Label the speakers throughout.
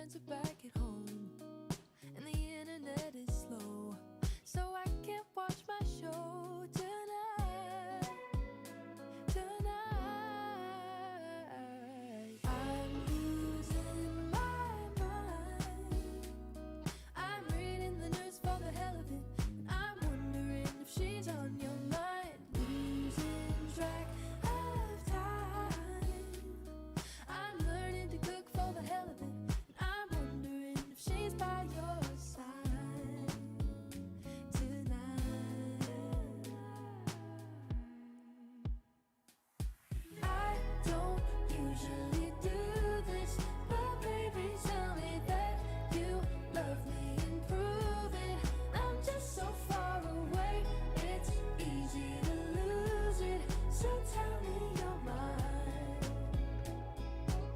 Speaker 1: friends are back at home, and the internet is slow, so I can't watch my show tonight. I'm losing my mind. I'm reading the news for the hell of it, and I'm wondering if she's on your mind. Losing track of time. I'm learning to cook for the hell of it, and I'm wondering if she's by your side tonight. I don't usually do this, but baby, tell me that you love me and prove it. I'm just so far away, it's easy to lose it. So tell me you're mine.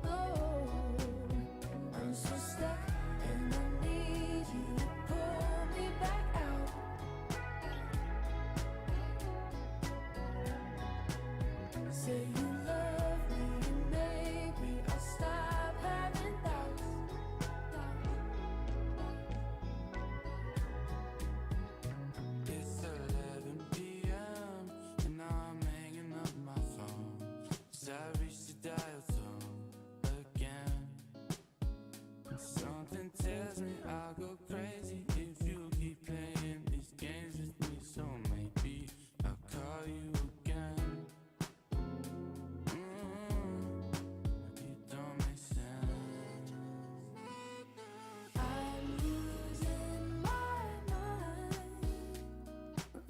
Speaker 1: Oh, I'm so stuck and I need you to pull me back out. Say you love me and maybe I'll stop having doubts.
Speaker 2: It's 11 p.m. and now I'm hanging up my phone, 'cause I reached the dial tone again. Something tells me I'll go crazy if you keep playing these games with me, so maybe I'll call you again. You don't make sense.
Speaker 1: I'm losing my mind.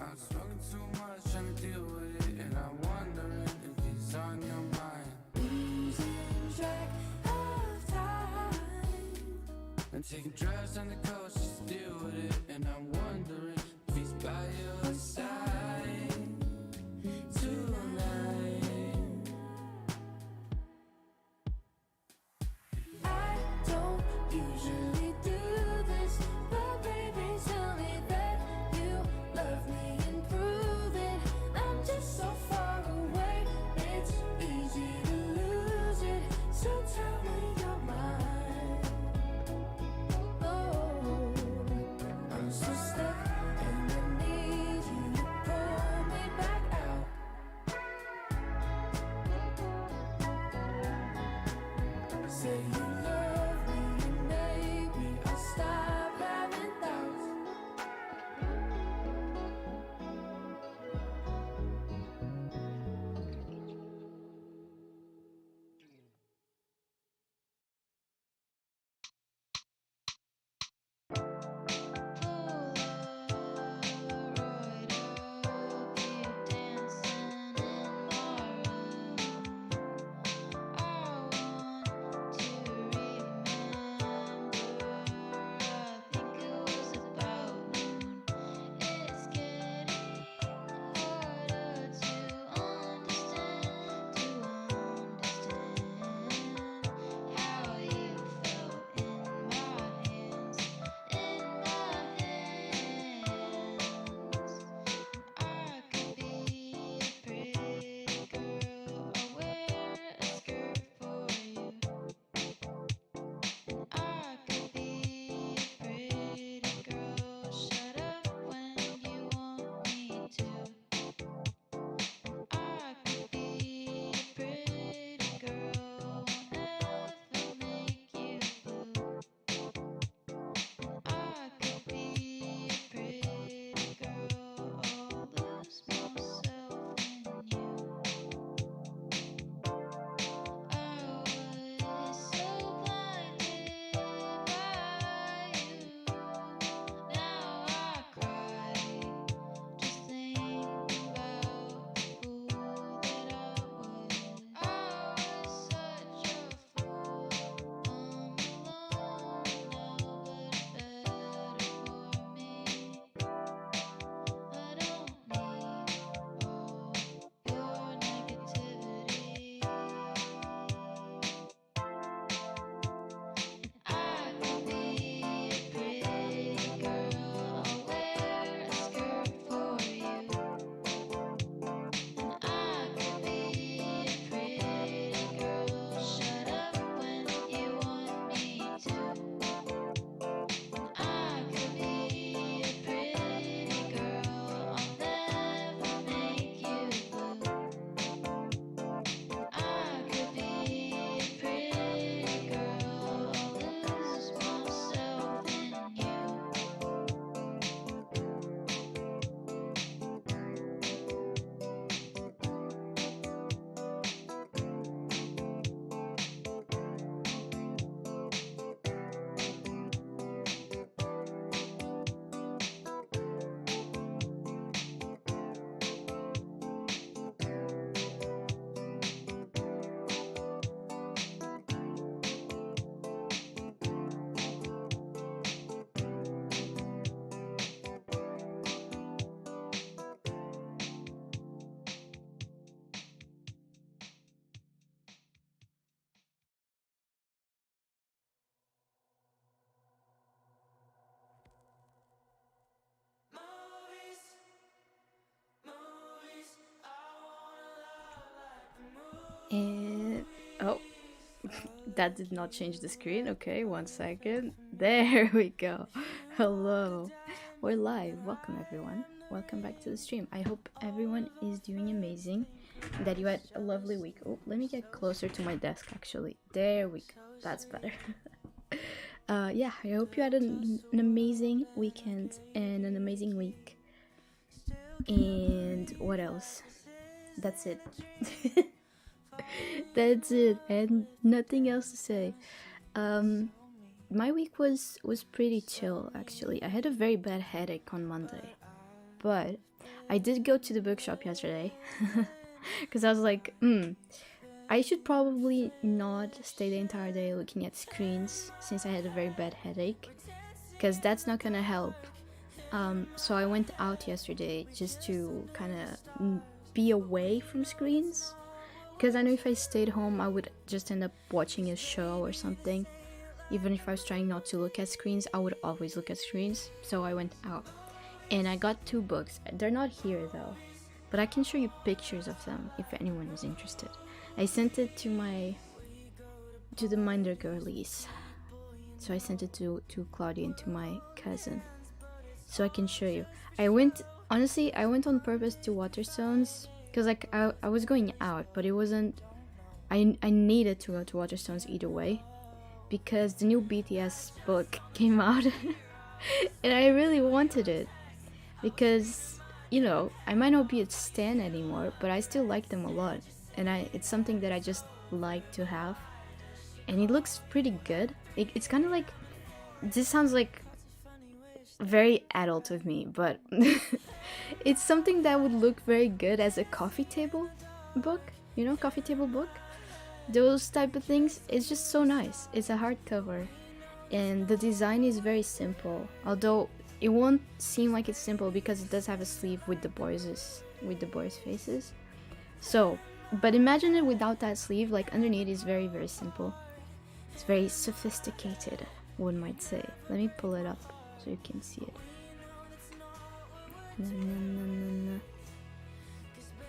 Speaker 2: I'm smoking too much, trying to deal with it, and I'm wondering if it's on your mind.
Speaker 1: Losing track of time.
Speaker 2: I'm taking drives on the coast just to deal with it, and I'm wondering if he's by your side tonight.
Speaker 1: I don't usually do this, but baby, tell me that you love me and prove it. I'm just so far away, it's easy to lose it. So tell me you're mine. Oh, I'm so stuck and I need you to pull me back out. Say you love me and maybe
Speaker 3: that did not change the screen. Okay, 1 second. There we go. Hello. We're live. Welcome everyone. Welcome back to the stream. I hope everyone is doing amazing, that you had a lovely week. Oh, let me get closer to my desk actually. There we go. That's better. Yeah, I hope you had an amazing weekend and an amazing week. And what else? That's it. That's it. I had nothing else to say. My week was pretty chill actually. I had a very bad headache on Monday, but I did go to the bookshop yesterday because I was like, I should probably not stay the entire day looking at screens since I had a very bad headache, because that's not gonna help. So I went out yesterday just to kind of be away from screens, because I know if I stayed home I would just end up watching a show or something. Even if I was trying not to look at screens, I would always look at screens. So I went out and I got 2 books. They're not here though, but I can show you pictures of them if anyone is interested. I sent it to the Minder girlies. So I sent it to Claudia and to my cousin, so I can show you. I went on purpose to Waterstones because like I was going out, but it wasn't. I needed to go to Waterstones either way, because the new BTS book came out and I really wanted it, because, you know, I might not be a stan anymore, but I still like them a lot, and it's something that I just like to have, and it looks pretty good. It's kind of like, this sounds like very adult of me, but it's something that would look very good as a coffee table book, you know, coffee table book. Those type of things. It's just so nice. It's a hardcover and the design is very simple, although it won't seem like it's simple because it does have a sleeve with the boys' faces. So, but imagine it without that sleeve. Like underneath is very, very simple. It's very sophisticated, one might say. Let me pull it up so you can see it.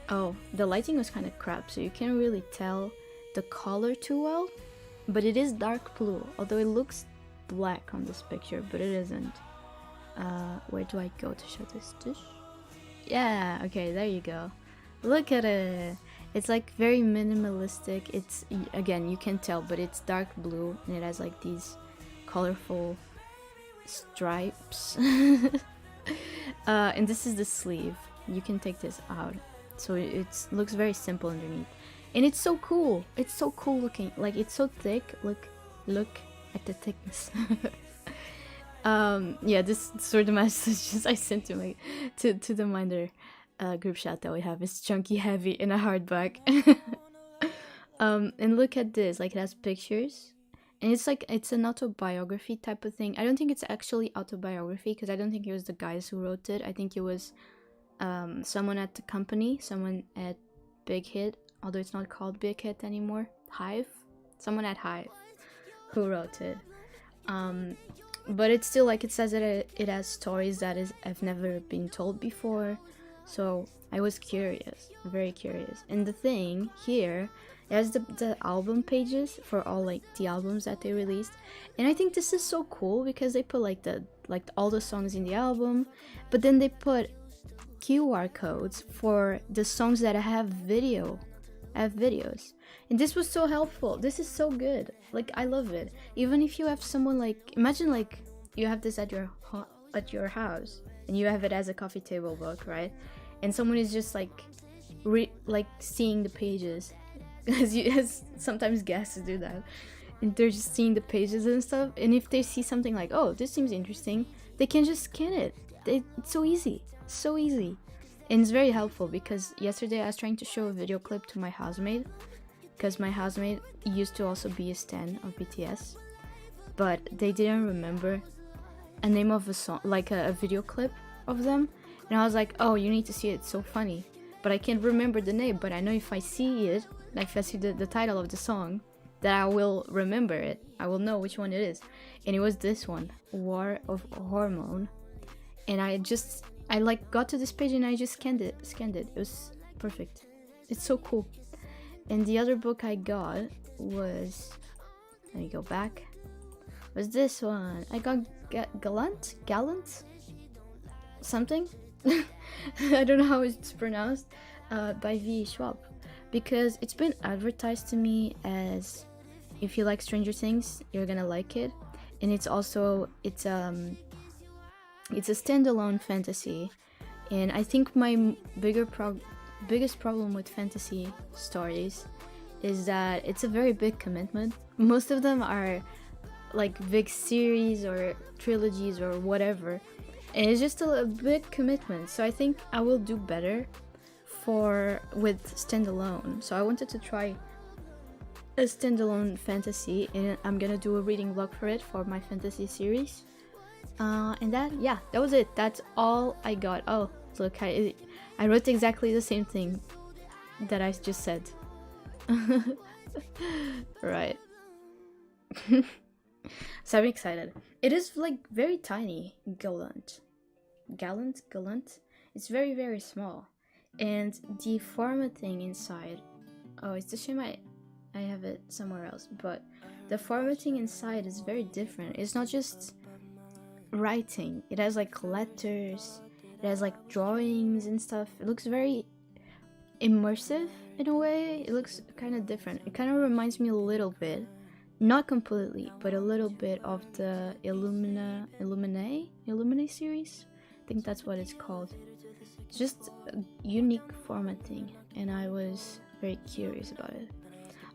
Speaker 3: Oh, the lighting was kind of crap, so you can't really tell the color too well, but it is dark blue, although it looks black on this picture, but it isn't. Where do I go to show this dish? Yeah, okay, there you go. Look at it. It's like very minimalistic. It's, again, you can tell, but it's dark blue and it has like these colorful stripes. And this is the sleeve. You can take this out, so it looks very simple underneath. And it's so cool. It's so cool looking. Like, it's so thick. Look at the thickness. Yeah, this sort of messages I sent to the Minder group chat that we have. It's chunky, heavy, in a hardback. And look at this. Like, it has pictures, and it's like, it's an autobiography type of thing. I don't think it's actually autobiography, because I don't think it was the guys who wrote it. I think it was someone at the company, someone at Big Hit, although it's not called Big Hit anymore. Hive? Someone at Hive who wrote it. But it's still, like, it says that it has stories that have never been told before. So I was curious, very curious. And the thing here, it has the album pages for all, like, the albums that they released. And I think this is so cool because they put like all the songs in the album, but then they put QR codes for the songs that have videos. And this was so helpful. This is so good. Like, I love it. Even if you have someone, like, imagine like you have this at your house and you have it as a coffee table book, right? And someone is just like seeing the pages, as sometimes guests do that, and they're just seeing the pages and stuff. And if they see something like, oh, this seems interesting, they can just scan it. It's so easy. So easy. And it's very helpful, because yesterday I was trying to show a video clip to my housemate, because my housemate used to also be a stan of BTS, but they didn't remember a name of a song, like a video clip of them. And I was like, oh, you need to see it, it's so funny. But I can't remember the name, but I know if I see it, like if I see the title of the song, that I will remember it. I will know which one it is. And it was this one, War of Hormone. And I like got to this page and I just scanned it. It was perfect. It's so cool. And the other book I got was Let me go back. What's this one? I got Gallant? Something? I don't know how it's pronounced. By V. Schwab. Because it's been advertised to me as, if you like Stranger Things, you're gonna like it. And it's also, it's a standalone fantasy. And I think my biggest problem with fantasy stories is that it's a very big commitment. Most of them are like big series or trilogies or whatever, and it's just a big commitment. So I think I will do better with standalone. So I wanted to try a standalone fantasy, and I'm gonna do a reading vlog for it for my fantasy series. And that was it. That's all I got. Oh, look, I wrote exactly the same thing that I just said. Right. So I'm excited. It is like very tiny. Gallant. It's very, very small. And the formatting inside, oh, it's a shame I have it somewhere else, but the formatting inside is very different. It's not just writing. It has like letters, it has like drawings and stuff. It looks very immersive in a way. It looks kind of different. It kind of reminds me a little bit, not completely, but a little bit of the Illuminae series. I think that's what it's called. It's just a unique formatting, and I was very curious about it.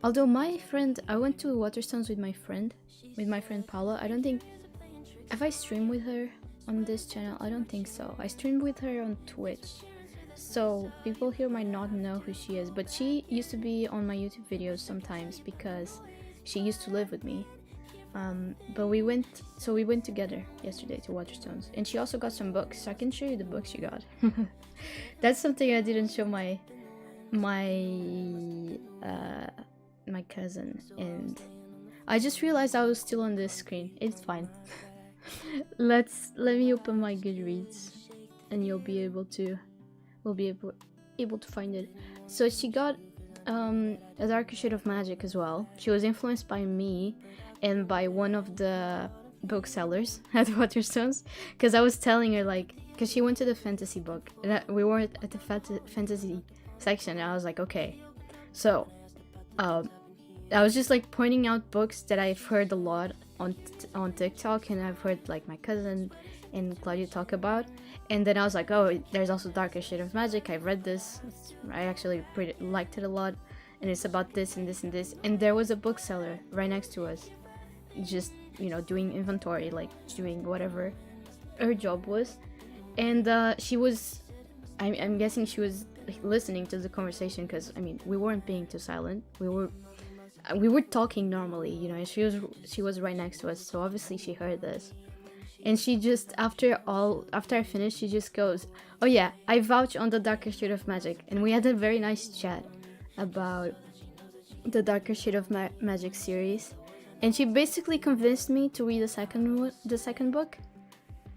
Speaker 3: Although I went to Waterstones with my friend Paula. I don't think, have I streamed with her on this channel? I don't think so. I streamed with her on Twitch, so people here might not know who she is, but she used to be on my YouTube videos sometimes because she used to live with me. But we went together yesterday to Waterstones, and she also got some books, so I can show you the books she got. That's something I didn't show my cousin, and I just realized I was still on this screen. It's fine. Let me open my Goodreads, and we'll be able to find it. So she got A Darker Shade of Magic as well. She was influenced by me and by one of the booksellers at Waterstones, because I was telling her, like, because she went to the fantasy book, and we were at the fantasy section, and I was like, okay, so I was just like pointing out books that I've heard a lot on TikTok, and I've heard like my cousin and Claudia talk about, and then I was like, oh, there's also Darker Shade of Magic. I've read this. I actually liked it a lot, and it's about this and this and this. And there was a bookseller right next to us, just, you know, doing inventory, like doing whatever her job was, and she was, I'm guessing she was like listening to the conversation, because I mean, we weren't being too silent. We were talking normally, you know, and she was right next to us, so obviously she heard this. And she just, after I finished, she just goes, oh yeah, I vouch on the Darker Shade of Magic. And we had a very nice chat about the Darker Shade of Magic series, and she basically convinced me to read the second book.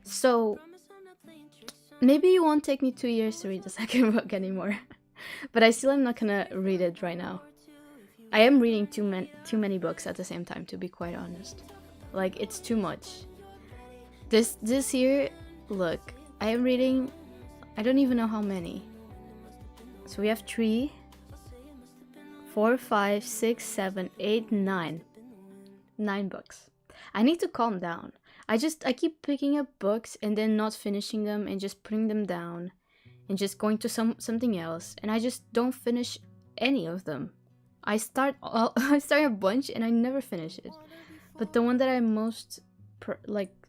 Speaker 3: So maybe it won't take me 2 years to read the second book anymore. But I still am not gonna read it right now. I am reading too many books at the same time, to be quite honest. Like, it's too much. This year, look, I am reading, I don't even know how many. So we have 3, 4, 5, 6, 7, 8, 9. 9 books. I need to calm down. I keep picking up books and then not finishing them, and just putting them down and just going to something else, and I just don't finish any of them. I start a bunch and I never finish it. But the one that I'm most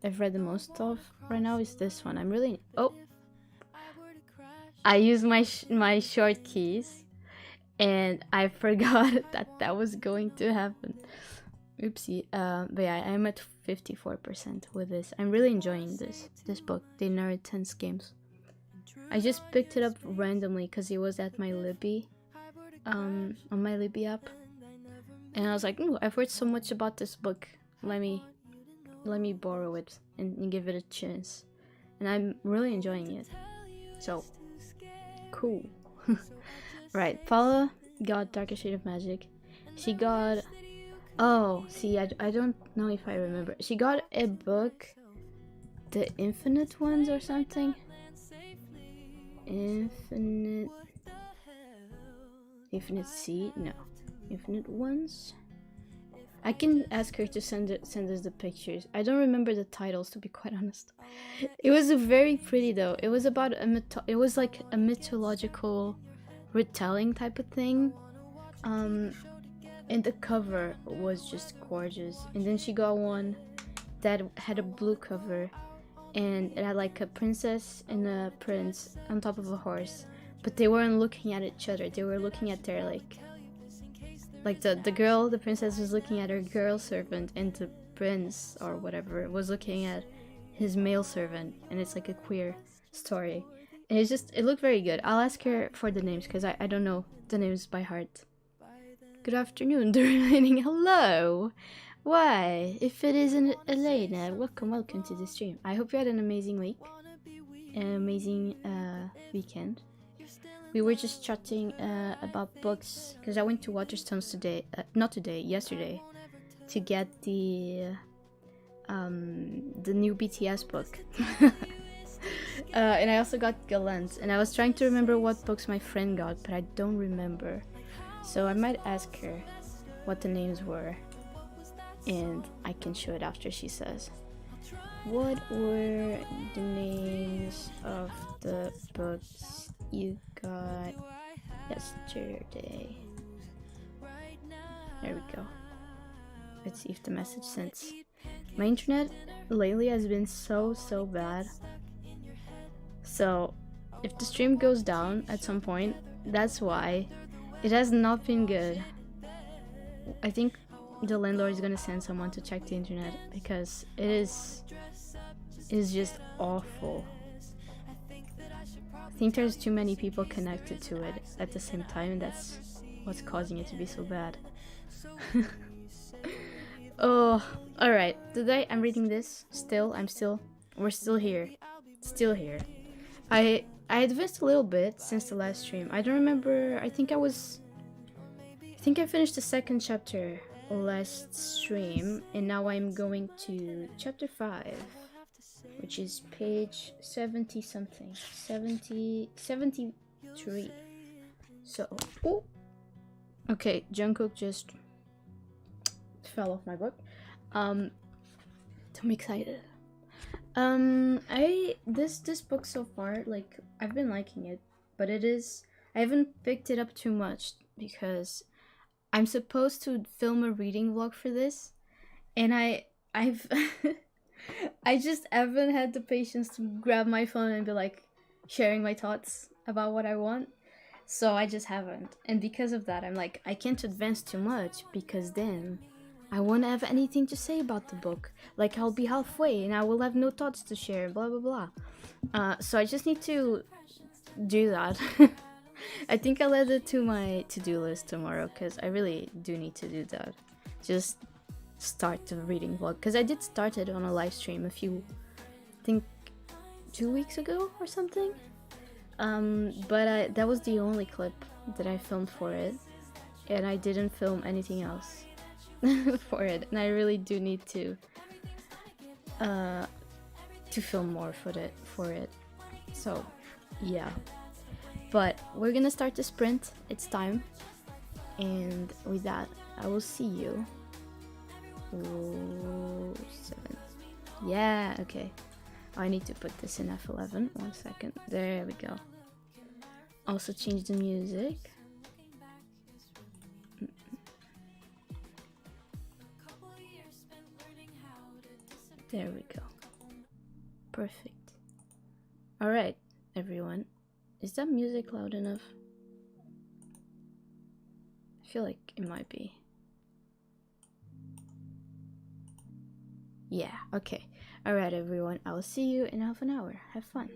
Speaker 3: I've read the most of right now is this one. I use my short keys, and I forgot that was going to happen. Oopsie. But yeah, I'm at 54% with this. I'm really enjoying this book, The Inheritance Games. I just picked it up randomly because it was at my Libby, on my Libby app, and I was like, ooh, I've heard so much about this book. Let me borrow it and give it a chance. And I'm really enjoying it. So cool. Right, Paula got Darker Shade of Magic. She got Oh, see, I don't know if I remember. She got a book, The Infinite Ones or something. Infinite Sea? No. Infinite Ones? I can ask her to send us the pictures. I don't remember the titles, to be quite honest. It was very pretty though. It was about it was like a mythological retelling type of thing. And the cover was just gorgeous. And then she got one that had a blue cover, and it had like a princess and a prince on top of a horse, but they weren't looking at each other. They were looking at their like the princess was looking at her girl servant, and the prince or whatever was looking at his male servant, and it's like a queer story. And it looked very good. I'll ask her for the names because I don't know the names by heart. Good afternoon, the remaining hello. Why, if it isn't Elena, welcome to the stream. I hope you had an amazing week, an amazing weekend. We were just chatting about books because I went to Waterstones today, yesterday, to get the new BTS book. And I also got Galant, and I was trying to remember what books my friend got, but I don't remember. So I might ask her what the names were, and I can show it after she says. What were the names of the books you got yesterday? There we go. Let's see if the message sends. My internet lately has been so bad. So if the stream goes down at some point, that's why. It has not been good. I think the landlord is gonna send someone to check the internet because it is just awful. I think there's too many people connected to it at the same time, and that's what's causing it to be so bad. Oh, alright. Today I'm reading this. We're still here. Still here. I advanced a little bit since the last stream. I don't remember. I think I finished the second chapter last stream, and now I'm going to chapter 5, which is page 70 something. 73. So, oh. Okay, Jungkook just fell off my book. I'm excited. This book so far, like, I've been liking it, but I haven't picked it up too much because I'm supposed to film a reading vlog for this, and I've I just haven't had the patience to grab my phone and be like sharing my thoughts about what I want. So I just haven't. And because of that, I'm like, I can't advance too much because then I won't have anything to say about the book. Like, I'll be halfway and I will have no thoughts to share, blah blah blah. So I just need to do that. I think I'll add it to my to-do list tomorrow because I really do need to do that. Just start the reading vlog because I did start it on a live stream I think 2 weeks ago or something. But that was the only clip that I filmed for it, and I didn't film anything else for it, and I really do need to film more for it. So yeah, but we're gonna start the sprint. It's time, and with that, I will see you. Oh, 7. Yeah, okay. I need to put this in F11. 1 second. There we go. Also change the music. There we go. Perfect. Alright, everyone. Is that music loud enough? I feel like it might be. Yeah, okay. Alright, everyone. I will see you in half an hour. Have fun.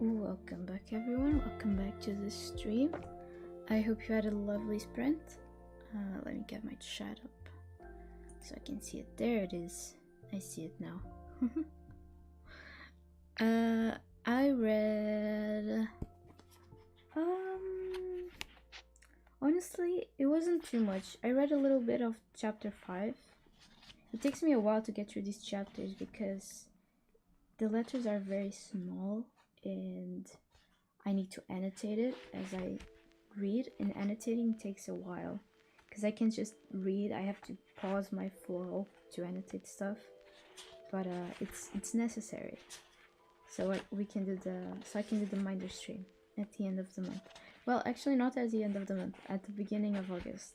Speaker 3: Welcome back, everyone. Welcome back to the stream. I hope you had a lovely sprint. Let me get my chat up so I can see it. There it is. I see it now. I read. Honestly, it wasn't too much. I read a little bit of chapter 5. It takes me a while to get through these chapters because the letters are very small and I need to annotate it as I read, and annotating takes a while because I can't just read. I have to pause my flow to annotate stuff, but it's necessary. So I can do the Minder stream at the end of the month. Well, actually not at the end of the month, at the beginning of August.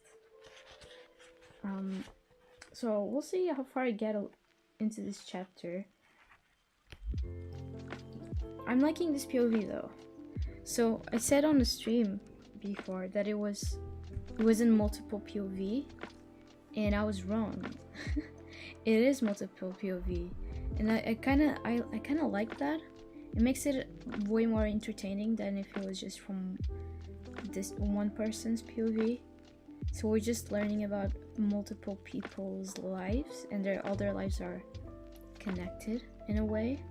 Speaker 3: So we'll see how far I get into this chapter. I'm liking this POV though. So I said on the stream before that it wasn't multiple POV, and I was wrong. It is multiple POV, and I kind of like that. It makes it way more entertaining than if it was just from this one person's POV. So we're just learning about multiple people's lives, and all their lives are connected in a way.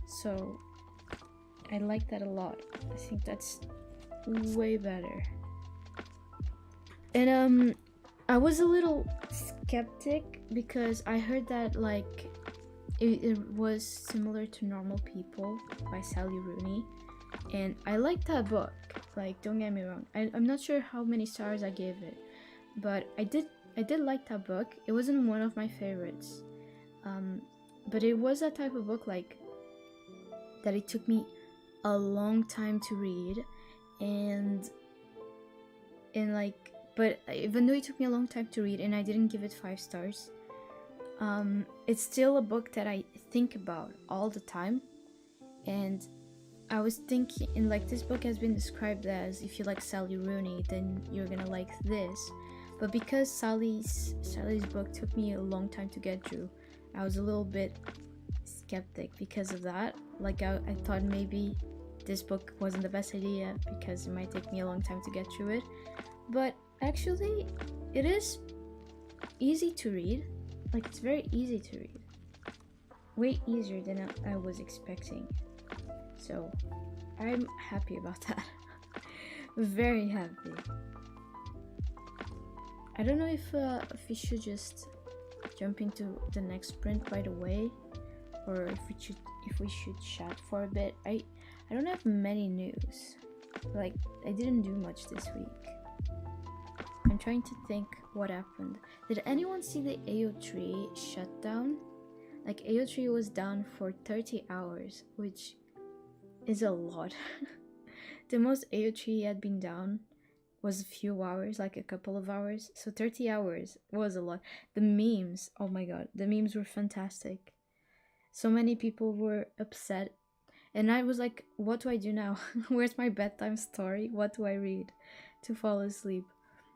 Speaker 3: So I like that a lot. I think that's way better. And I was a little skeptic because I heard that like it was similar to Normal People by Sally Rooney, and I liked that book. Like, don't get me wrong, I'm not sure how many stars I gave it, but I did like that book. It wasn't one of my favorites, but it was that type of book like that it took me a long time to read, and like, but even though it took me a long time to read and I didn't give it 5 stars, it's still a book that I think about all the time. And I was thinking, and like, this book has been described as, if you like Sally Rooney, then you're gonna like this. But because Sally's book took me a long time to get through, I was a little bit skeptic because of that. Like, I thought maybe this book wasn't the best idea because it might take me a long time to get through it. But actually, it is easy to read. Like, it's very easy to read. Way easier than I was expecting. So, I'm happy about that. Very happy. I don't know if we should just jump into the next sprint right away, or if we should chat for a bit. I don't have many news. Like, I didn't do much this week. I'm trying to think what happened. Did anyone see the AO3 shutdown? Like, AO3 was down for 30 hours, which is a lot. The most AO3 had been down was a few hours, like a couple of hours. So 30 hours was a lot. The memes, oh my god, the memes were fantastic. So many people were upset. And I was like, what do I do now? Where's my bedtime story? What do I read to fall asleep?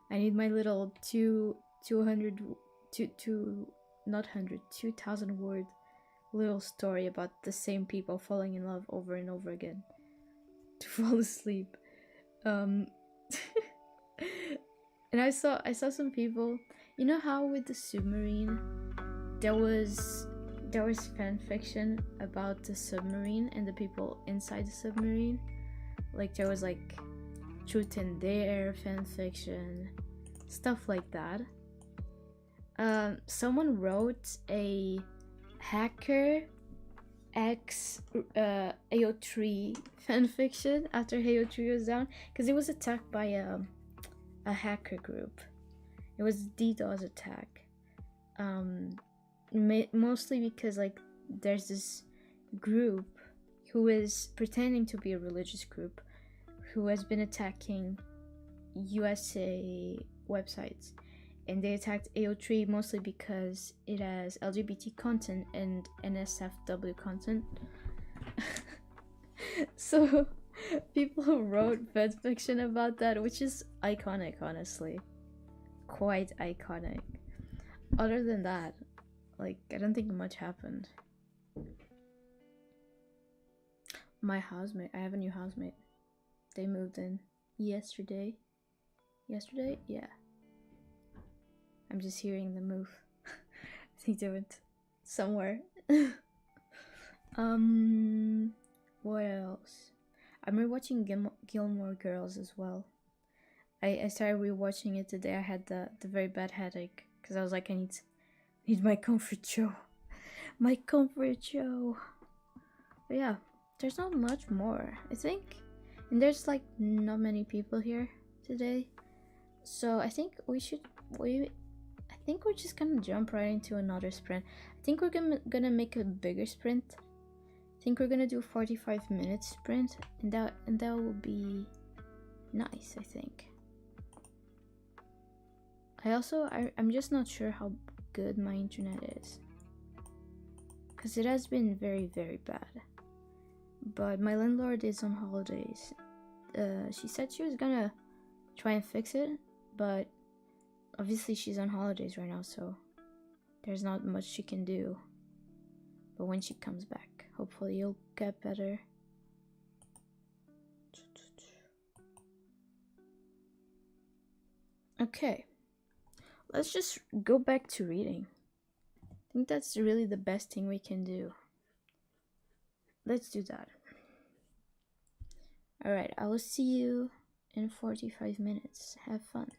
Speaker 3: I need my little 2,000 word little story about the same people falling in love over and over again to fall asleep. And I saw some people, you know how with the submarine there was fan fiction about the submarine and the people inside the submarine. Like, there was like Truth and Dare fan fiction, stuff like that. Someone wrote a Hacker X AO3 fanfiction after AO3 was down, because it was attacked by a hacker group. It was a DDoS attack. Mostly because like there's this group who is pretending to be a religious group who has been attacking USA websites. And they attacked AO3 mostly because it has LGBT content and NSFW content. So people wrote fanfiction about that, which is iconic, honestly. Quite iconic. Other than that, like, I don't think much happened. my housemate. I have a new housemate. They moved in yesterday. Yesterday? Yeah. I'm just hearing the move. I think they went somewhere. What else? I'm rewatching Gilmore Girls as well. I started rewatching it today. I had the very bad headache because I was like, I need my comfort show. My comfort show. But yeah, there's not much more, I think. And there's like not many people here today. So I think I think we're just gonna jump right into another sprint. I think we're gonna make a bigger sprint. I think we're gonna do a 45-minute sprint, and that will be nice, I think. I'm just not sure how good my internet is, because it has been very, very bad. But my landlord is on holidays. She said she was gonna try and fix it, but obviously she's on holidays right now, so there's not much she can do. But when she comes back, hopefully it'll get better. Okay, let's just go back to reading. I think that's really the best thing we can do. Let's do that. Alright, I will see you in 45 minutes. Have fun.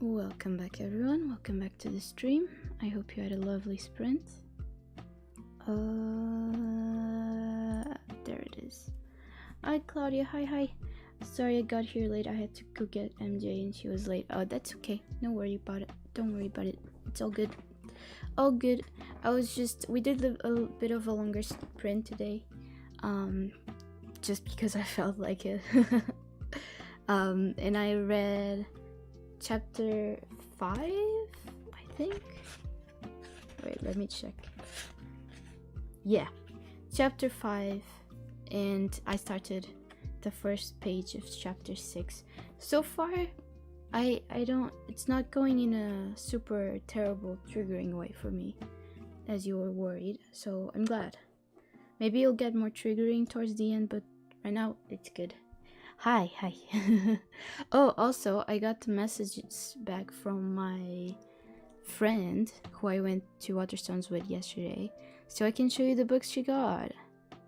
Speaker 3: Welcome back, everyone. Welcome back to the stream. I hope you had a lovely sprint. There it is. Hi, Claudia. Hi. Sorry I got here late. I had to go get MJ and she was late. Oh, that's okay. No worry about it. Don't worry about it. It's all good. All good. We did a bit of a longer sprint today. Just because I felt like it. And I read chapter 5, I think. Wait, let me check. Yeah, chapter 5, and I started the first page of chapter 6. So far, I don't. It's not going in a super terrible triggering way for me, as you were worried. So I'm glad. Maybe it'll get more triggering towards the end, but right now it's good. Hi. Oh, also, I got messages back from my friend who I went to Waterstones with yesterday, so I can show you the books she got.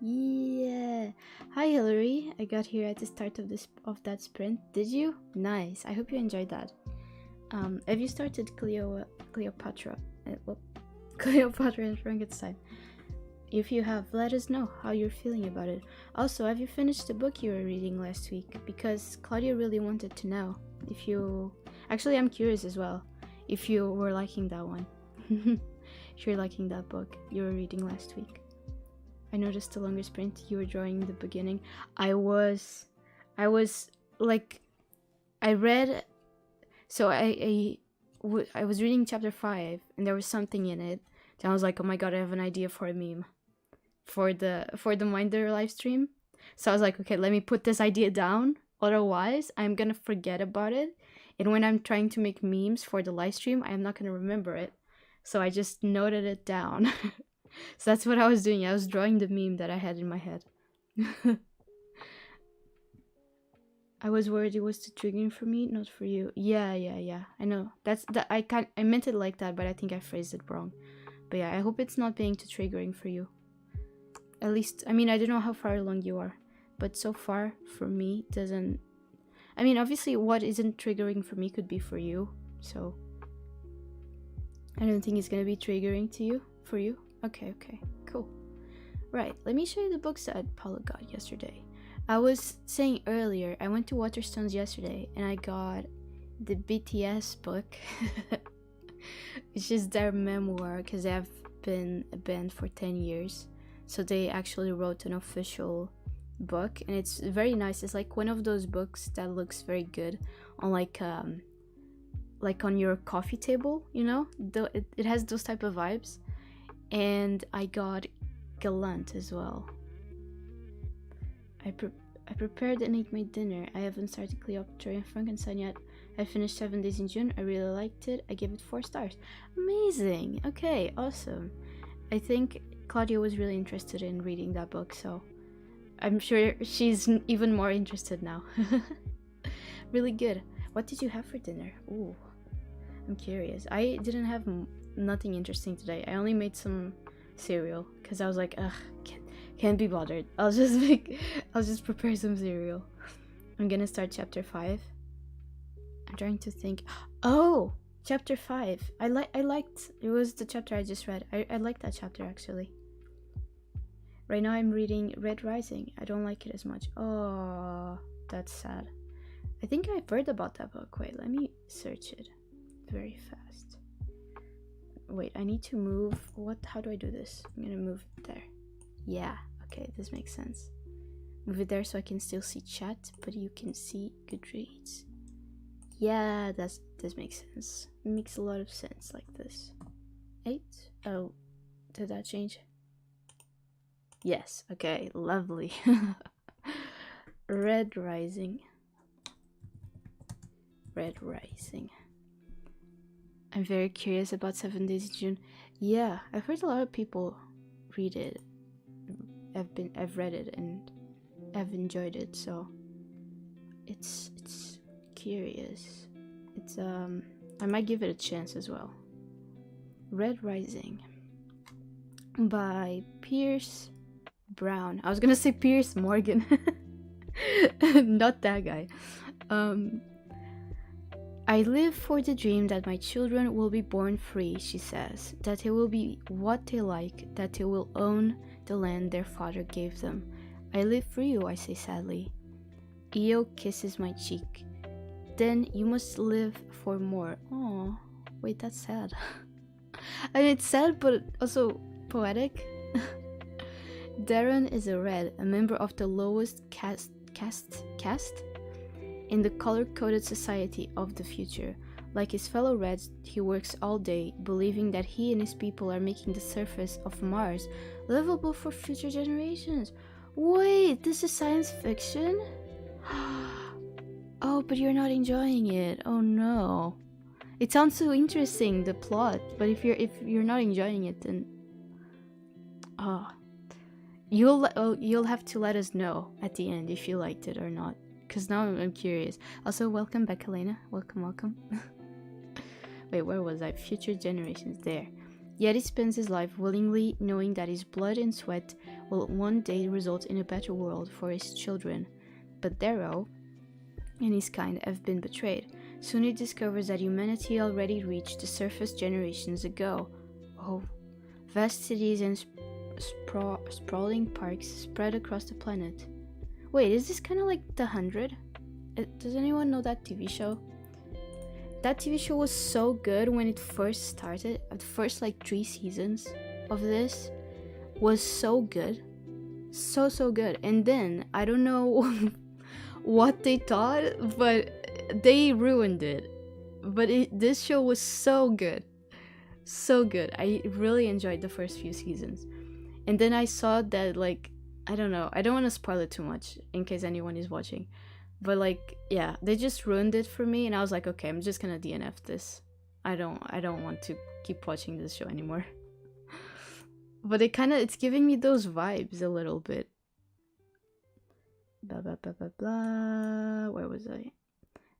Speaker 3: Yeah. Hi, Hillary. I got here at the start of that sprint. Did you? Nice. I hope you enjoyed that. Have you started Cleopatra? Cleopatra and Frankenstein. If you have, let us know how you're feeling about it. Also, have you finished the book you were reading last week? Because Claudia really wanted to know if you... Actually, I'm curious as well if you were liking that one. If you're liking that book you were reading last week. I noticed the longer sprint you were drawing the beginning. I was like... I read... So I was reading chapter 5 and there was something in it. And I was like, oh my god, I have an idea for a meme. For the Minder live stream. So I was like, okay, let me put this idea down. Otherwise, I'm gonna forget about it. And when I'm trying to make memes for the live stream, I'm not gonna remember it. So I just noted it down. So that's what I was doing. I was drawing the meme that I had in my head. I was worried it was too triggering for me, not for you. Yeah. I know. I meant it like that, but I think I phrased it wrong. But yeah, I hope it's not being too triggering for you. At least, I mean, I don't know how far along you are, but so far for me doesn't... I mean, obviously what isn't triggering for me could be for you, so I don't think it's gonna be triggering to you, for you. Okay, cool. Right, let me show you the books that Paula got yesterday. I was saying earlier, I went to Waterstones yesterday and I got the BTS book. It's just their memoir, because they have been a band for 10 years. So they actually wrote an official book, and it's very nice. It's like one of those books that looks very good on like on your coffee table, you know? It has those type of vibes. And I got Gallant as well. I prepared and ate my dinner. I haven't started Cleopatra and Frankenstein yet. I finished 7 Days in June. I really liked it. I gave it 4 stars. Amazing. Okay, awesome. I think Claudia was really interested in reading that book, so I'm sure she's even more interested now. Really good. What did you have for dinner? Ooh, I'm curious. I didn't have nothing interesting today. I only made some cereal because I was like, ugh, can't be bothered. I'll just prepare some cereal. I'm gonna start chapter 5. I'm trying to think. Oh, chapter 5. I liked. It was the chapter I just read. I liked that chapter actually. Right now I'm reading Red Rising. I don't like it as much. Oh, that's sad. I think I've heard about that book. Wait, let me search it very fast. Wait, I need to move. How do I do this? I'm gonna move it there. Yeah, okay, this makes sense. Move it there so I can still see chat, but you can see Goodreads. Yeah, this makes sense. It makes a lot of sense like this. 8? Oh, did that change? Yes, okay, lovely. Red Rising. I'm very curious about 7 Days in June. Yeah, I've heard a lot of people read it. I've read it and I've enjoyed it, so it's curious. It's I might give it a chance as well. Red Rising by Pierce Brown. I was gonna say Pierce Morgan. Not that guy. I live for the dream that my children will be born free, she says, that they will be what they like, that they will own the land their father gave them. I live for you, I say sadly. Io kisses my cheek. Then you must live for more. Oh, wait, that's sad. I mean, it's sad, but also poetic. Darren is a red, a member of the lowest caste in the color-coded society of the future. Like his fellow Reds, he works all day, believing that he and his people are making the surface of Mars livable for future generations. Wait, this is science fiction? Oh, but you're not enjoying it. Oh no. It sounds so interesting, the plot, but if you're not enjoying it, then you'll have to let us know at the end if you liked it or not. Because now I'm curious. Also, welcome back, Elena. Welcome. Wait, where was I? Future generations. There. Yet he spends his life willingly, knowing that his blood and sweat will one day result in a better world for his children. But Darrow and his kind have been betrayed. Soon he discovers that humanity already reached the surface generations ago. Oh. Vast cities and sprawling parks spread across the planet. Wait, is this kind of like The 100? Does anyone know that TV show? That TV show was so good when it first started. The first like 3 seasons of this was so good. So good. And then, I don't know what they thought, but they ruined it. But this show was so good. So good. I really enjoyed the first few seasons. And then I saw that, like, I don't know. I don't want to spoil it too much in case anyone is watching. But, like, yeah, they just ruined it for me. And I was like, okay, I'm just going to DNF this. I don't want to keep watching this show anymore. But it's giving me those vibes a little bit. Blah, blah, blah, blah, blah. Where was I?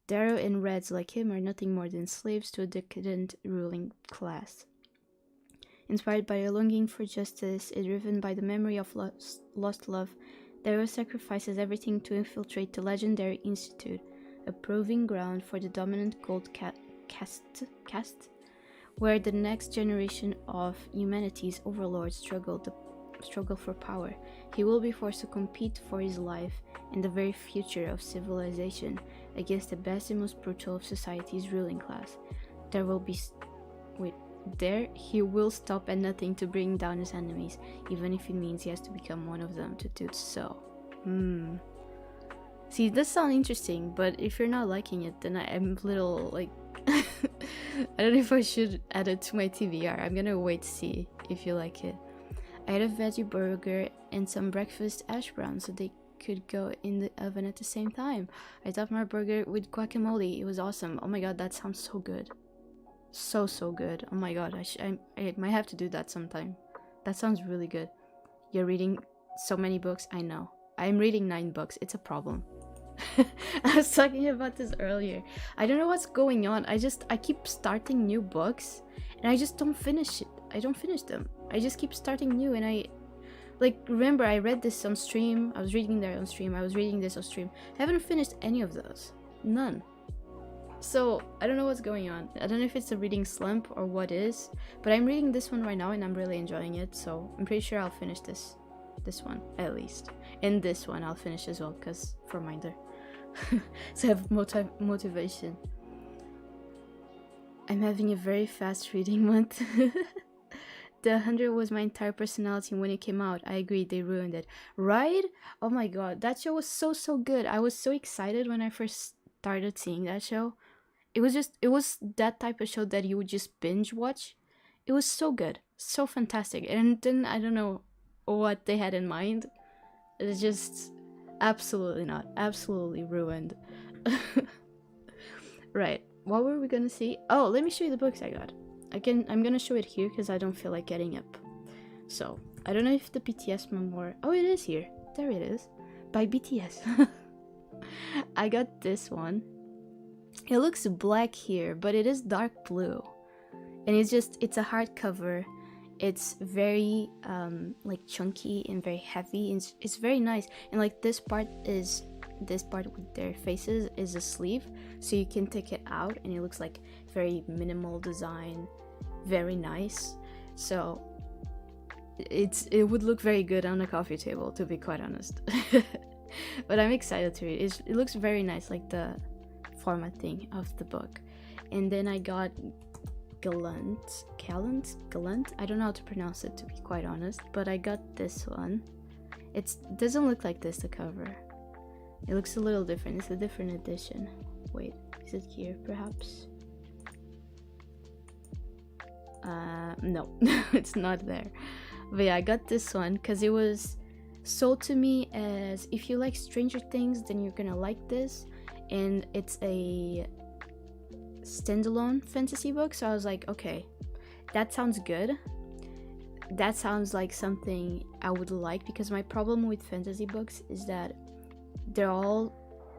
Speaker 3: Darrow and Reds like him are nothing more than slaves to a decadent ruling class. Inspired by a longing for justice and driven by the memory of lost love, Darrow sacrifices everything to infiltrate the legendary Institute, a proving ground for the dominant gold caste, where the next generation of humanity's overlords struggle for power. He will be forced to compete for his life and the very future of civilization against the best and most brutal of society's ruling class. There he will stop at nothing to bring down his enemies, even if it means he has to become one of them to do so. See, this sounds interesting, but if you're not liking it, then I'm a little, like... I don't know if I should add it to my TBR. I'm gonna wait to see if you like it. I had a veggie burger and some breakfast hash browns so they could go in the oven at the same time. I topped my burger with guacamole. It was awesome. Oh my god, that sounds so good. So good. Oh my god, I might have to do that sometime. That sounds really good. You're reading so many books. I know. I'm reading 9 books. It's a problem. I was talking about this earlier. I don't know what's going on. I keep starting new books and I just don't finish it. I don't finish them. I just keep starting new, and remember I read this on stream. I was reading there on stream. I was reading this on stream. I haven't finished any of those. None. So, I don't know what's going on. I don't know if it's a reading slump or what is, but I'm reading this one right now and I'm really enjoying it, so I'm pretty sure I'll finish this one, at least. And this one I'll finish as well, because for reminder. So I have motivation. I'm having a very fast reading month. The 100 was my entire personality when it came out. I agree, they ruined it. Right? Oh my god, that show was so good. I was so excited when I first started seeing that show. It was that type of show that you would just binge watch. It was so good, so fantastic. And then I don't know what they had in mind. It's just absolutely ruined. Right, what were we gonna see? Oh, let me show you the books I got. I'm gonna show it here because I don't feel like getting up. So I don't know if the BTS memoir. Oh, it is here. There it is, by BTS. I got this one. It looks black here, but it is dark blue, and it's a hardcover. It's very like chunky and very heavy. It's very nice, and like this part is this part with their faces is a sleeve, so you can take it out and it looks like very minimal design, very nice. So it would look very good on a coffee table, to be quite honest. But I'm excited to read it. It looks very nice, like the formatting of the book. And then I got Galant. I don't know how to pronounce it, to be quite honest, but I got this one. It doesn't look like this, the cover. It looks a little different. It's a different edition. Wait, is it here perhaps? No, it's not there. But yeah, I got this one because it was sold to me as, if you like Stranger Things, then you're gonna like this. And it's a standalone fantasy book, so I was like, okay, that sounds good. That sounds like something I would like, because my problem with fantasy books is that they're all,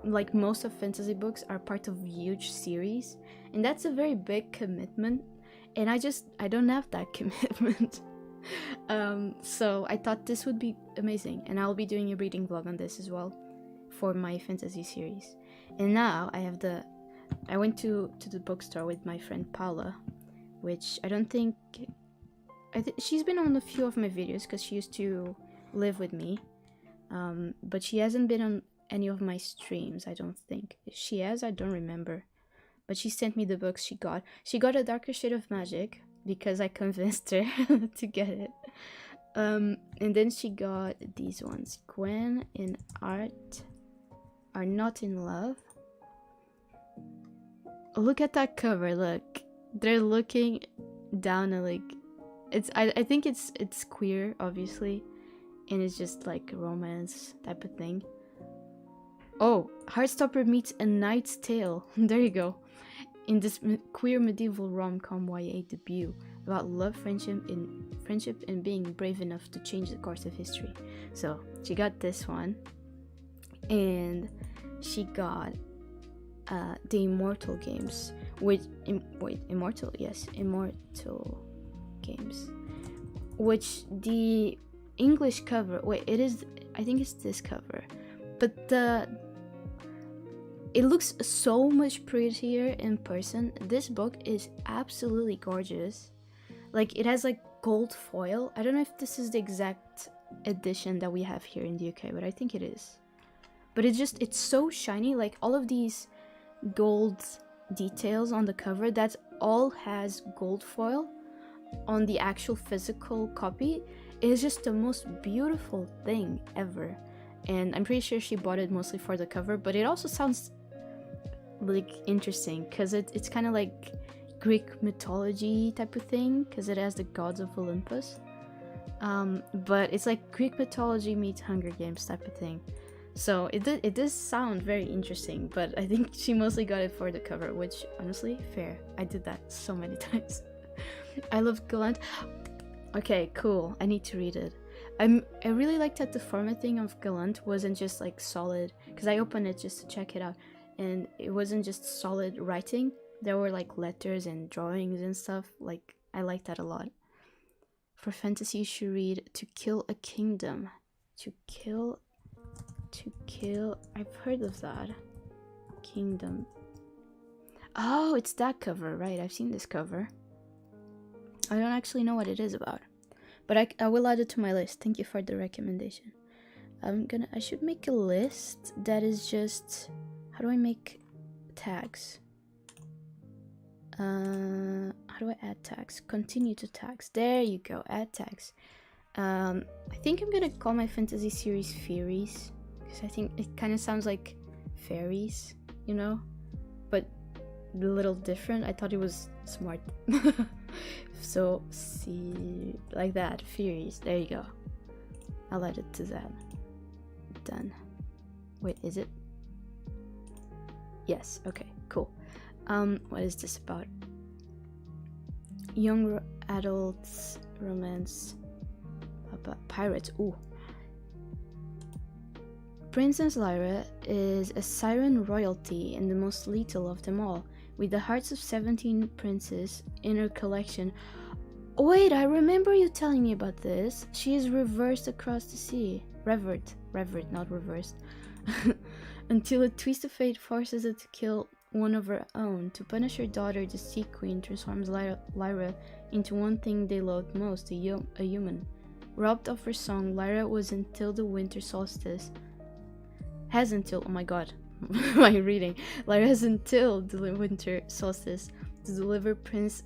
Speaker 3: like most of fantasy books, are part of huge series, and that's a very big commitment, and I don't have that commitment. So I thought this would be amazing, and I'll be doing a reading vlog on this as well for my fantasy series. And now I went to the bookstore with my friend Paula, which she's been on a few of my videos because she used to live with me, but she hasn't been on any of my streams, I don't think. If she has, I don't remember. But she sent me the books she got. She got A Darker Shade of Magic because I convinced her to get it. And then she got these ones. Gwen and Art Are Not in Love. Look at that cover, look. They're looking down at, like, I think it's queer, obviously, and it's just like a romance type of thing. Oh, Heartstopper meets A Knight's Tale. There you go. In this queer medieval rom-com YA debut about love, friendship, and being brave enough to change the course of history. So she got this one, and she got the Immortal games, Immortal games, which the English cover, I think it's this cover, but it looks so much prettier in person. This book is absolutely gorgeous. Like, it has like gold foil. I don't know if this is the exact edition that we have here in the UK, but I think it is. But it's so shiny, like all of these gold details on the cover, that all has gold foil on the actual physical copy. It is just the most beautiful thing ever, and I'm pretty sure she bought it mostly for the cover, but it also sounds like interesting because it's kind of like Greek mythology type of thing, because it has the gods of Olympus, but it's like Greek mythology meets Hunger Games type of thing. So it does sound very interesting, but I think she mostly got it for the cover, which honestly, fair. I did that so many times. I love Galant. Okay, cool. I need to read it. I really liked that the formatting of Galant wasn't just like solid, because I opened it just to check it out, and it wasn't just solid writing. There were like letters and drawings and stuff. Like, I like that a lot. For fantasy, you should read To Kill a Kingdom. To kill, I've heard of that. Kingdom. Oh, it's that cover, right? I've seen this cover. I don't actually know what it is about, but I will add it to my list. Thank you for the recommendation. I should make a list that is just, how do I make tags? How do I add tags? Continue to tags. There you go, add tags. I think I'm gonna call my fantasy series Fairies, because I think it kind of sounds like fairies, you know, but a little different. I thought it was smart. So, see, like that, Fairies. There you go. I'll add it to that. Done. Wait, is it? Yes. Okay. Cool. What is this about? Young adults romance about pirates. Ooh. Princess Lyra is a siren royalty and the most lethal of them all, with the hearts of 17 princes in her collection. Wait, I remember you telling me about this. She is reversed across the sea. revered, not reversed, until a twist of fate forces her to kill one of her own. To punish her daughter, the Sea Queen transforms Lyra into one thing they loved most, a human. Robbed of her song, Lyra was until the winter solstice. Has until, oh my god, my reading. Lyra has until the winter solstice to deliver Prince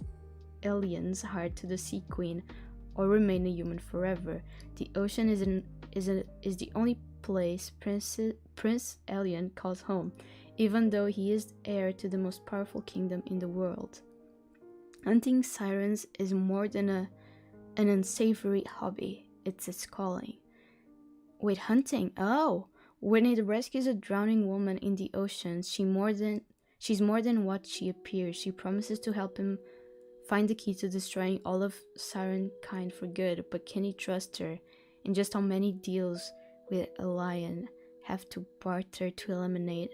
Speaker 3: Elian's heart to the Sea Queen, or remain a human forever. The ocean is the only place Prince Elian calls home, even though he is heir to the most powerful kingdom in the world. Hunting sirens is more than an unsavory hobby. It's its calling. Wait, hunting? Oh! When it rescues a drowning woman in the ocean, she's more than what she appears. She promises to help him find the key to destroying all of siren kind for good, but can he trust her? And just how many deals with a lion have to barter to eliminate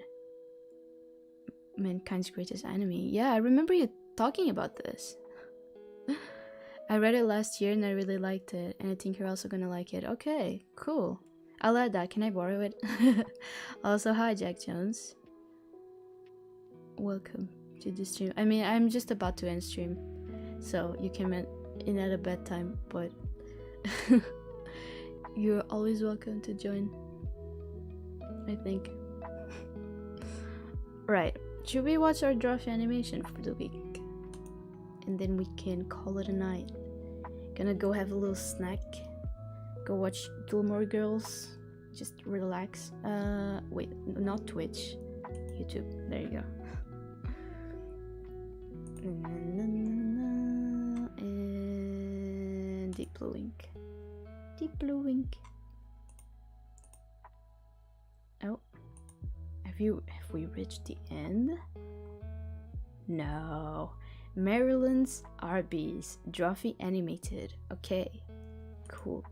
Speaker 3: mankind's greatest enemy? Yeah, I remember you talking about this. I read it last year and I really liked it, and I think you're also gonna like it. Okay, cool. I'll add that. Can I borrow it? Also, hi Jack Jones. Welcome to the stream. I mean, I'm just about to end stream, so you came in at a bad time, but you're always welcome to join, I think. Right, should we watch our Drawfee animation for the week? And then we can call it a night. Gonna go have a little snack. Go watch Gilmore Girls. Just relax. Wait, not Twitch. YouTube. There you go. And Deep Blue Ink. Deep Blue Ink. Oh. Have we reached the end? No. Maryland's Arby's. Drawfee animated. Okay. Cool.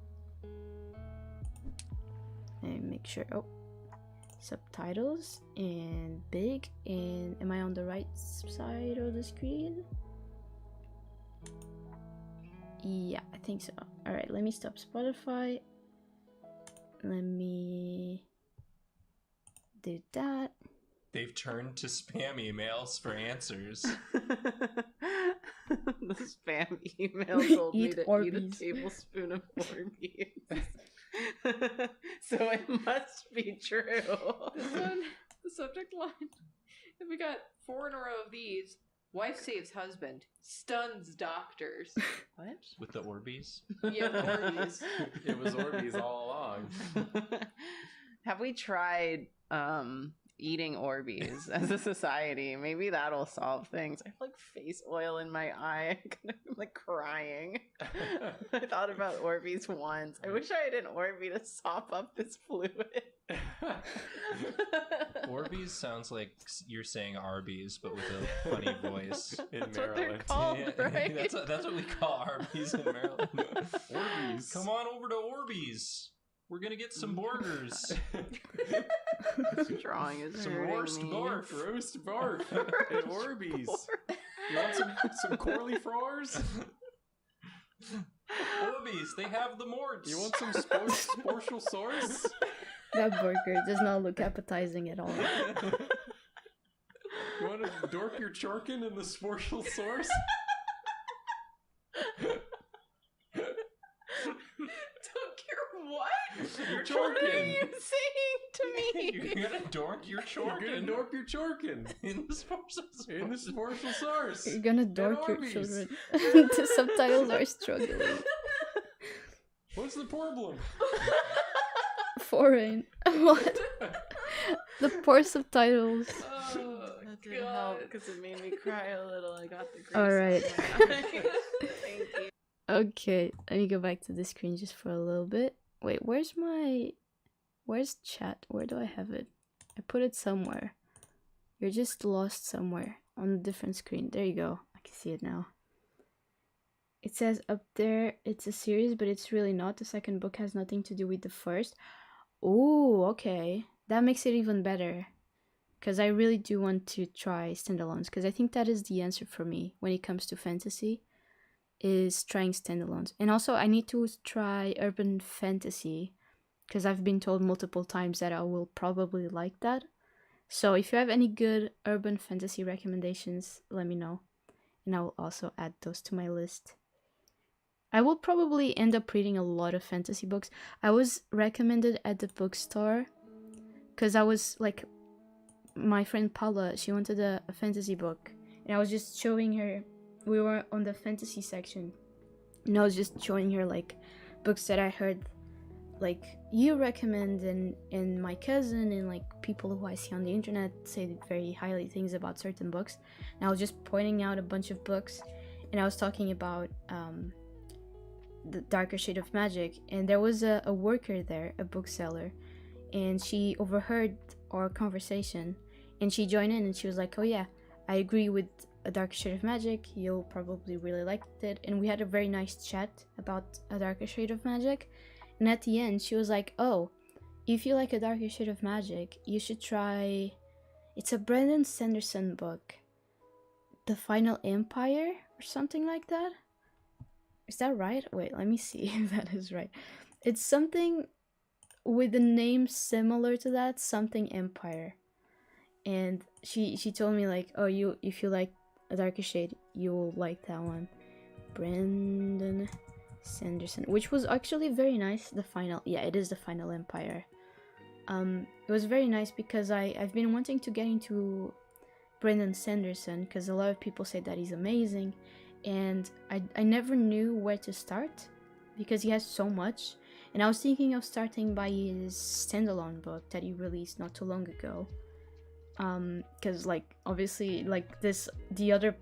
Speaker 3: And make sure, oh, subtitles and big, and am I on the right side of the screen? Yeah, I think so. All right, let me stop Spotify. Let me do that.
Speaker 4: They've turned to spam emails for answers.
Speaker 5: The spam email told me to eat a tablespoon of Orbeez. So it must be true.
Speaker 6: This one, the subject line. If we got 4 in a row of these, wife saves husband, stuns doctors.
Speaker 5: What?
Speaker 4: With the Orbeez?
Speaker 6: Yeah, Orbeez.
Speaker 7: It was Orbeez all along.
Speaker 5: Have we tried eating Orbeez as a society? Maybe that'll solve things. I have like face oil in my eye. I'm like crying. I thought about Orbeez once. I wish I had an Orbeez to sop up this fluid.
Speaker 4: Orbeez sounds like you're saying Arby's, but with a funny voice.
Speaker 7: In
Speaker 5: That's what they're
Speaker 7: Maryland.
Speaker 5: called,
Speaker 4: Yeah,
Speaker 5: right?
Speaker 4: that's what we call Arby's in Maryland.
Speaker 7: Orbeez.
Speaker 4: Come on over to Orbeez. We're gonna get some burgers.
Speaker 5: This drawing is
Speaker 4: Some
Speaker 5: hurting
Speaker 4: roast
Speaker 5: me.
Speaker 4: barf.
Speaker 7: Roast barf at Orbeez. You want some cauliflowers?
Speaker 4: Orbeez, they have the morts.
Speaker 7: You want some sportial sauce?
Speaker 3: That burger does not look appetizing at all.
Speaker 7: You want to dork your chorkin in the sportial sauce?
Speaker 6: Don't care what?
Speaker 7: Your
Speaker 5: What are
Speaker 7: chorkin.
Speaker 5: you saying to me?
Speaker 4: You're gonna dork your
Speaker 7: You're gonna
Speaker 4: chorkin
Speaker 7: dork your chorkin
Speaker 4: in the sports.
Speaker 7: in the sportial sauce.
Speaker 3: You're gonna dork your
Speaker 7: Arby's.
Speaker 3: children. The subtitles are struggling.
Speaker 7: What's the problem?
Speaker 3: Foreign. What? The poor subtitles.
Speaker 6: Oh,
Speaker 5: That did
Speaker 6: God.
Speaker 5: help because it made me cry a little. I got the grace.
Speaker 3: All right.
Speaker 5: Thank you.
Speaker 3: Okay, let me go back to the screen just for a little bit. Wait, where's chat? Where do I have it? I put it somewhere. You're just lost somewhere on a different screen. There you go. I can see it now. It says up there it's a series, but it's really not. The second book has nothing to do with the first. Oh, okay. That makes it even better. Because I really do want to try standalones. Because I think that is the answer for me when it comes to fantasy. Is trying standalones. And also I need to try urban fantasy because I've been told multiple times that I will probably like that. So if you have any good urban fantasy recommendations, let me know, and I will also add those to my list. I will probably end up reading a lot of fantasy books. I was recommended at the bookstore because I was like, my friend Paula, she wanted a fantasy book, and I was just showing her, we were on the fantasy section, and I was just showing her like books that I heard like you recommend, and my cousin and like people who I see on the internet say very highly things about certain books, and I was just pointing out a bunch of books, and I was talking about the Darker Shade of Magic, and there was a worker there, a bookseller, and she overheard our conversation, and she joined in, and she was like, oh yeah, I agree with A Darker Shade of Magic, you'll probably really like it. And we had a very nice chat about A Darker Shade of Magic, and at the end she was like, oh, if you like A Darker Shade of Magic, you should try, it's a Brandon Sanderson book, The Final Empire or something like that. Is that right? Wait, let me see if that is right. It's something with a name similar to that, something Empire. And she told me like, oh, if you like A Darker Shade, you will like that one. Brandon Sanderson, which was actually very nice. It is The Final Empire. It was very nice because I've been wanting to get into Brandon Sanderson because a lot of people say that he's amazing, and I never knew where to start because he has so much. And I was thinking of starting by his standalone book that he released not too long ago. Because like obviously like this, the other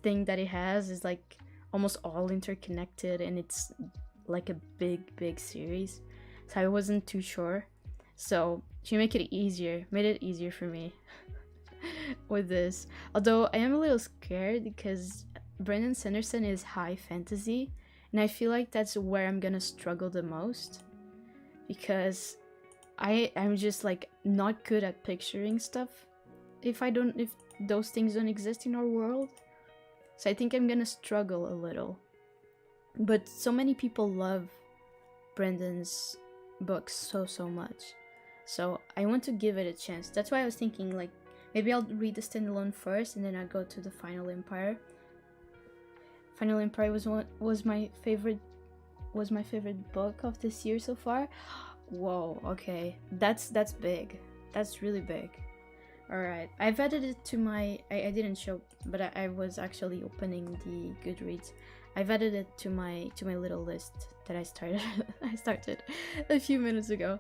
Speaker 3: thing that it has is like almost all interconnected, and it's like a big series, so I wasn't too sure. So she made it easier for me with this, although I am a little scared because Brandon Sanderson is high fantasy, and I feel like that's where I'm gonna struggle the most, because I'm just like not good at picturing stuff if those things don't exist in our world. So I think I'm gonna struggle a little. But so many people love Brandon's books so much, so I want to give it a chance. That's why I was thinking like maybe I'll read the standalone first, and then I'll go to The Final Empire. Final Empire was my favorite book of this year so far. Whoa, okay, that's big. That's really big. Alright, I've added it to my... I didn't show, but I was actually opening the Goodreads. I've added it to my little list that I started a few minutes ago.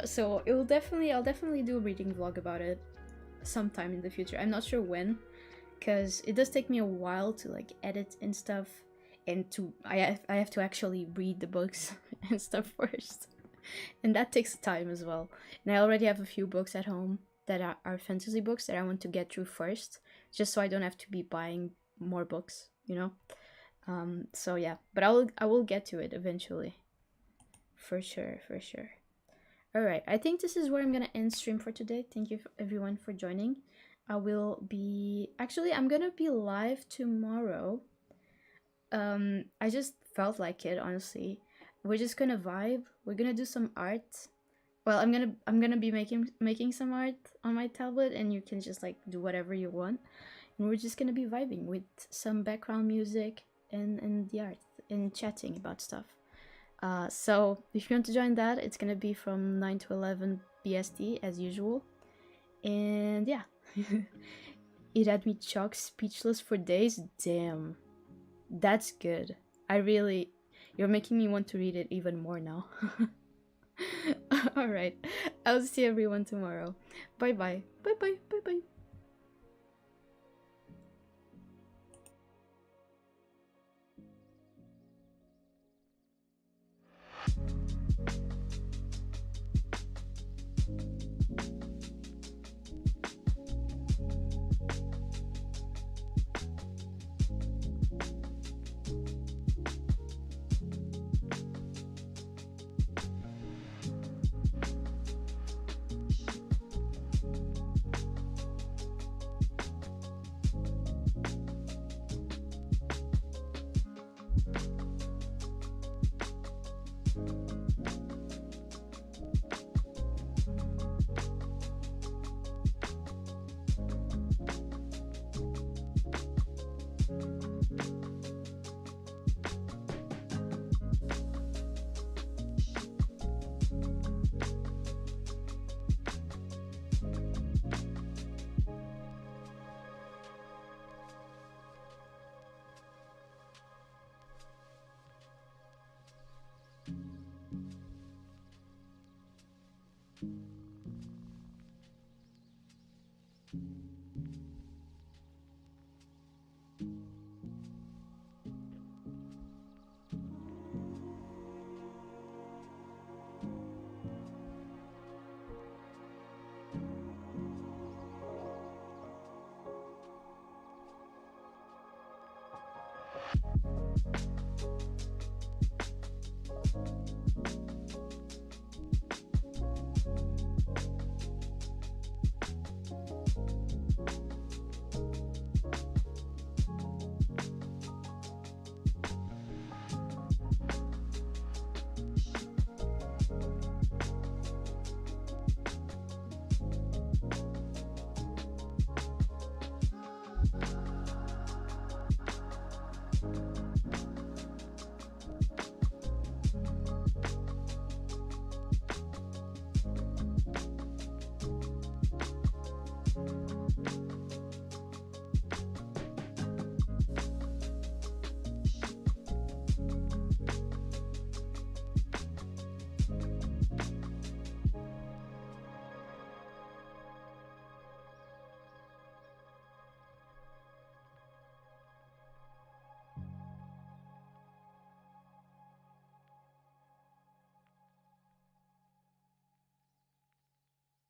Speaker 3: So I'll definitely do a reading vlog about it sometime in the future. I'm not sure when, because it does take me a while to like edit and stuff, and I have to actually read the books and stuff first, and that takes time as well. And I already have a few books at home that are fantasy books that I want to get through first, just so I don't have to be buying more books, you know. So yeah, but I will get to it eventually, for sure. All right, I think this is where I'm gonna end stream for today. Thank you everyone for joining. I'm gonna be live tomorrow. I just felt like it, honestly. We're just gonna vibe. We're gonna do some art. Well, I'm gonna be making some art on my tablet, and you can just like do whatever you want. And we're just gonna be vibing with some background music and the art and chatting about stuff. So if you want to join that, it's gonna be from 9 to 11 BST as usual. And yeah, it had me chock speechless for days. Damn, that's good. You're making me want to read it even more now. Alright, I'll see everyone tomorrow. Bye bye.